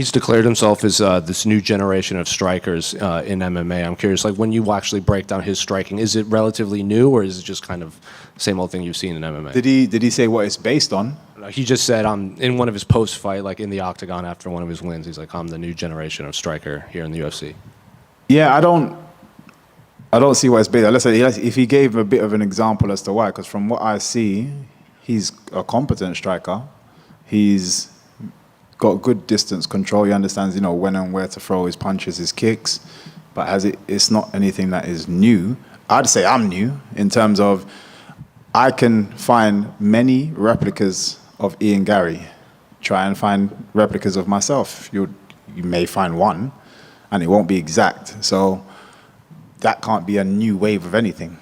He's declared himself as this new generation of strikers in MMA. I'm curious, like when you actually break down his striking, is it relatively new or is it just kind of the same old thing you've seen in MMA? Did he say what it's based on? He just said in one of his post-fight, like in the octagon after one of his wins, he's like, I'm the new generation of striker here in the UFC. Yeah, I don't see what it's based on. Let's say if he gave a bit of an example as to why, because from what I see, he's a competent striker. He's got good distance control. He understands, when and where to throw his punches, his kicks. But it's not anything that is new. I'd say I'm new in terms of I can find many replicas of Ian Garry. Try and find replicas of myself. You may find one, and it won't be exact. So that can't be a new wave of anything.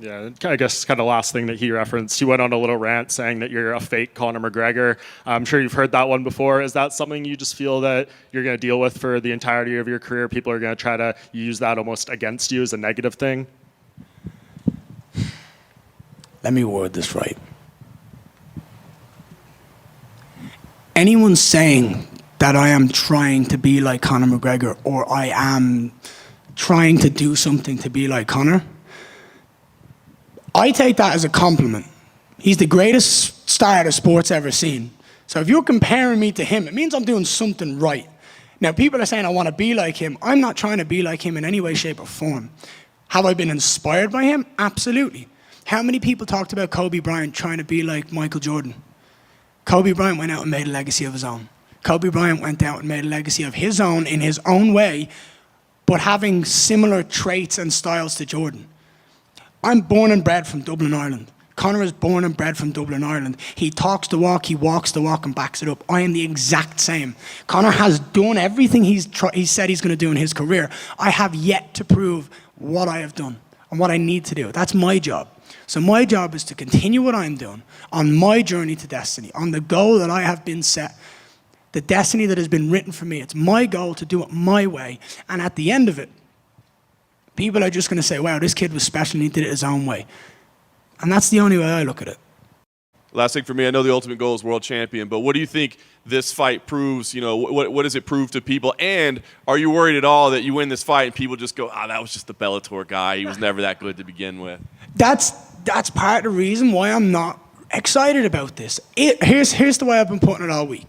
Yeah, I guess kind of last thing that he referenced, he went on a little rant saying that you're a fake Conor McGregor. I'm sure you've heard that one before. Is that something you just feel that you're going to deal with for the entirety of your career? People are going to try to use that almost against you as a negative thing? Let me word this right. Anyone saying that I am trying to be like Conor McGregor or I am trying to do something to be like Conor, I take that as a compliment. He's the greatest star the sport's ever seen. So if you're comparing me to him, it means I'm doing something right. Now, people are saying I want to be like him. I'm not trying to be like him in any way, shape, or form. Have I been inspired by him? Absolutely. How many people talked about Kobe Bryant trying to be like Michael Jordan? Kobe Bryant went out and made a legacy of his own. Kobe Bryant went out and made a legacy of his own in his own way, but having similar traits and styles to Jordan. I'm born and bred from Dublin, Ireland. Conor is born and bred from Dublin, Ireland. He talks the walk, he walks the walk and backs it up. I am the exact same. Conor has done everything he said he's going to do in his career. I have yet to prove what I have done and what I need to do. That's my job. So my job is to continue what I'm doing on my journey to destiny, on the goal that I have been set, the destiny that has been written for me. It's my goal to do it my way. And at the end of it, people are just going to say, wow, this kid was special and he did it his own way. And that's the only way I look at it. Last thing for me, I know the ultimate goal is world champion, but what do you think this fight proves? What does it prove to people? And are you worried at all that you win this fight and people just go, that was just the Bellator guy. He was never that good to begin with. That's part of the reason why I'm not excited about this. Here's the way I've been putting it all week.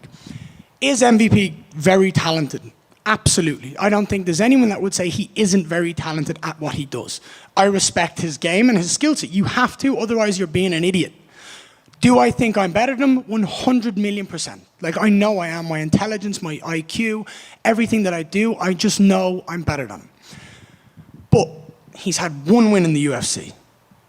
Is MVP very talented? Absolutely. I don't think there's anyone that would say he isn't very talented at what he does. I respect his game and his skill set. You have to, otherwise you're being an idiot. Do I think I'm better than him? 100 million %. Like, I know I am. My intelligence, my IQ, everything that I do, I just know I'm better than him. But he's had one win in the UFC.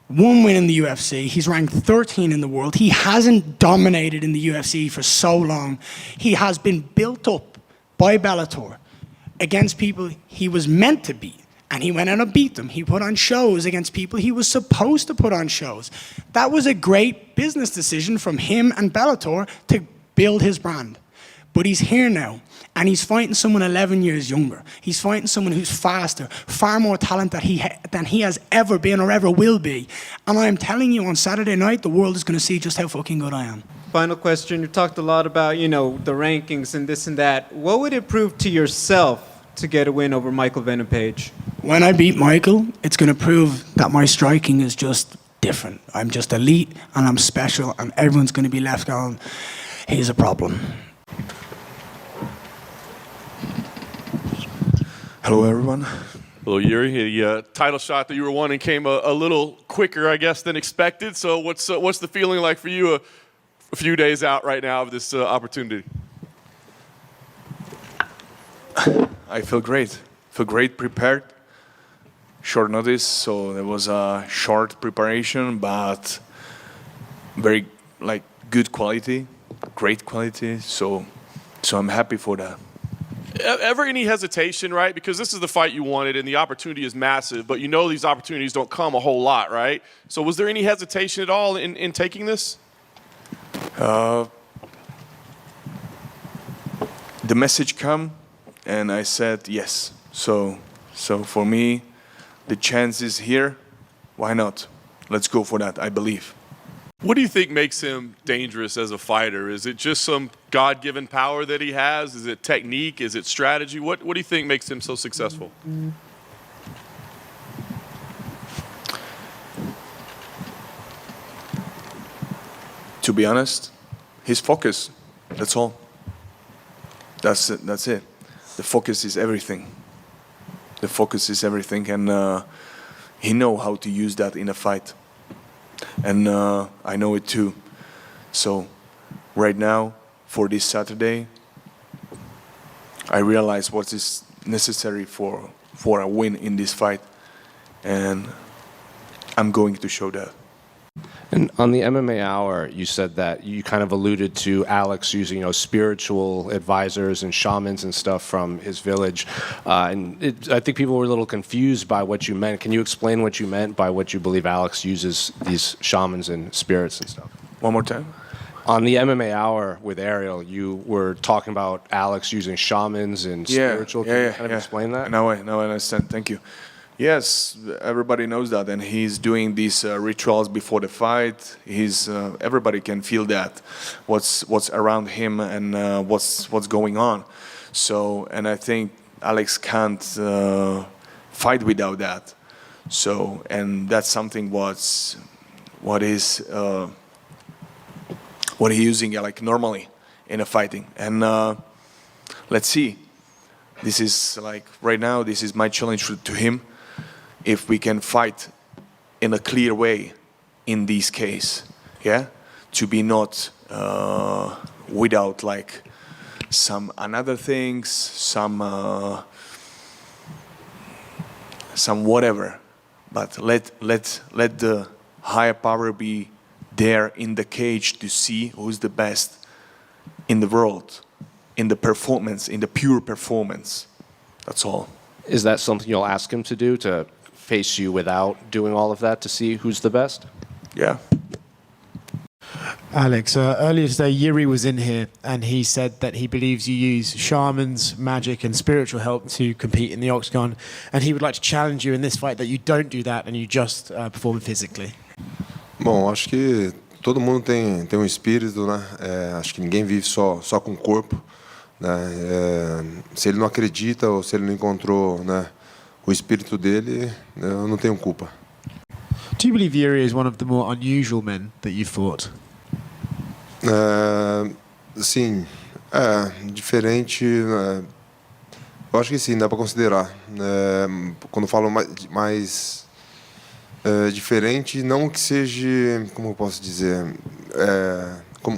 One win in the UFC. He's ranked 13 in the world. He hasn't dominated in the UFC for so long. He has been built up by Bellator against people he was meant to beat. And he went out and beat them. He put on shows against people he was supposed to put on shows. That was a great business decision from him and Bellator to build his brand. But he's here now, and he's fighting someone 11 years younger. He's fighting someone who's faster, far more talent than he has ever been or ever will be. And I'm telling you, on Saturday night, the world is going to see just how fucking good I am. Final question. You talked a lot about, the rankings and this and that. What would it prove to yourself to get a win over Michael Venom Page? When I beat Michael, it's going to prove that my striking is just different. I'm just elite, and I'm special, and everyone's going to be left going, he's a problem. Hello, everyone. Hello, Yuri. The title shot that you were wanting came a little quicker, I guess, than expected. So what's the feeling like for you a few days out right now of this opportunity? I feel great. Prepared. Short notice, so there was a short preparation, but very good quality, great quality. So I'm happy for that. Ever any hesitation, right? Because this is the fight you wanted and the opportunity is massive, but these opportunities don't come a whole lot, right? So was there any hesitation at all in taking this? The message come and I said yes. So for me, the chance is here. Why not? Let's go for that, I believe. What do you think makes him dangerous as a fighter? Is it just some God-given power that he has? Is it technique? Is it strategy? What do you think makes him so successful? To be honest, his focus. That's all. That's it. That's it. The focus is everything. The focus is everything, and he know how to use that in a fight. And I know it too. So right now, for this Saturday, I realize what is necessary for a win in this fight, and I'm going to show that. And on the MMA Hour, you said that you kind of alluded to Alex using, spiritual advisors and shamans and stuff from his village. I think people were a little confused by what you meant. Can you explain what you meant by what you believe Alex uses these shamans and spirits and stuff? One more time. On the MMA Hour with Ariel, you were talking about Alex using shamans and spiritual. Can you kind of explain that? Now I understand. Thank you. Yes, everybody knows that, and he's doing these rituals before the fight. Everybody can feel that, what's around him and what's going on. So, and I think Alex can't fight without that. So, and that's something what he's using like normally in a fighting. And let's see. This is like right now. This is my challenge to him. If we can fight in a clear way in this case, to be not without like some another things, some whatever, but let the higher power be there in the cage to see who's the best in the world, in the performance, in the pure performance. That's all. Is that something you'll ask him to do, to face you without doing all of that to see who's the best? Yeah. Alex, earlier today, Yuri was in here and he said that he believes you use shamans, magic and spiritual help to compete in the octagon, and he would like to challenge you in this fight that you don't do that and you just perform physically. Bom, acho que todo mundo tem espírito, né? Acho que ninguém vive só com o corpo, né? Se ele não acredita ou se ele não encontrou, né, o espírito dele, eu não tenho culpa. Do you believe Yuri is one of the more unusual men that you've fought? Sim, diferente. Eu acho que sim, dá para considerar. Quando falo mais diferente, não que seja, como eu posso dizer, como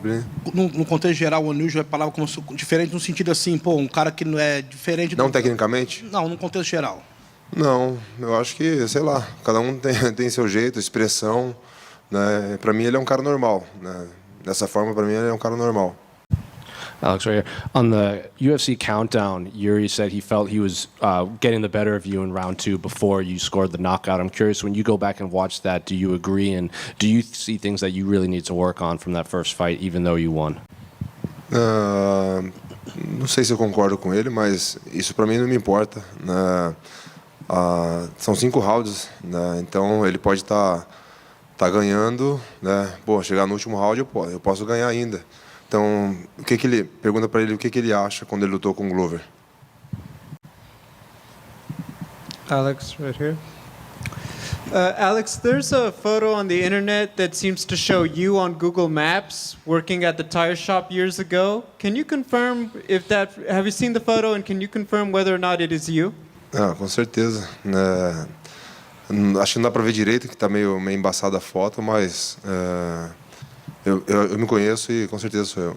que... No contexto geral, o unusual é a palavra como diferente no sentido assim, pô, um cara que não é diferente... Não tecnicamente? Não, no contexto geral. Não, eu acho que, sei lá, cada um tem seu jeito, expressão, né? Para mim ele é um cara normal, né? Dessa forma, para mim ele é um cara normal. Alex, right here. On the UFC countdown, Yuri said he felt he was getting the better of you in round 2 before you scored the knockout. I'm curious, when you go back and watch that, do you agree? And do you see things that you really need to work on from that first fight, even though you won? Não sei se eu concordo com ele, mas isso para mim não me importa, né? São 5 rounds, né? Então ele pode tá ganhando, né? Pô, chegar no último round eu posso ganhar ainda. Então, pergunta para ele o que ele acha quando ele lutou com o Glover. Alex, right here. Alex, there's a photo on the internet that seems to show you on Google Maps working at the tire shop years ago. Can you confirm have you seen the photo, and can you confirm whether or not it is you? Com certeza. Acho que não dá para ver direito, que está meio embaçada a foto, mas eu me conheço e com certeza sou eu.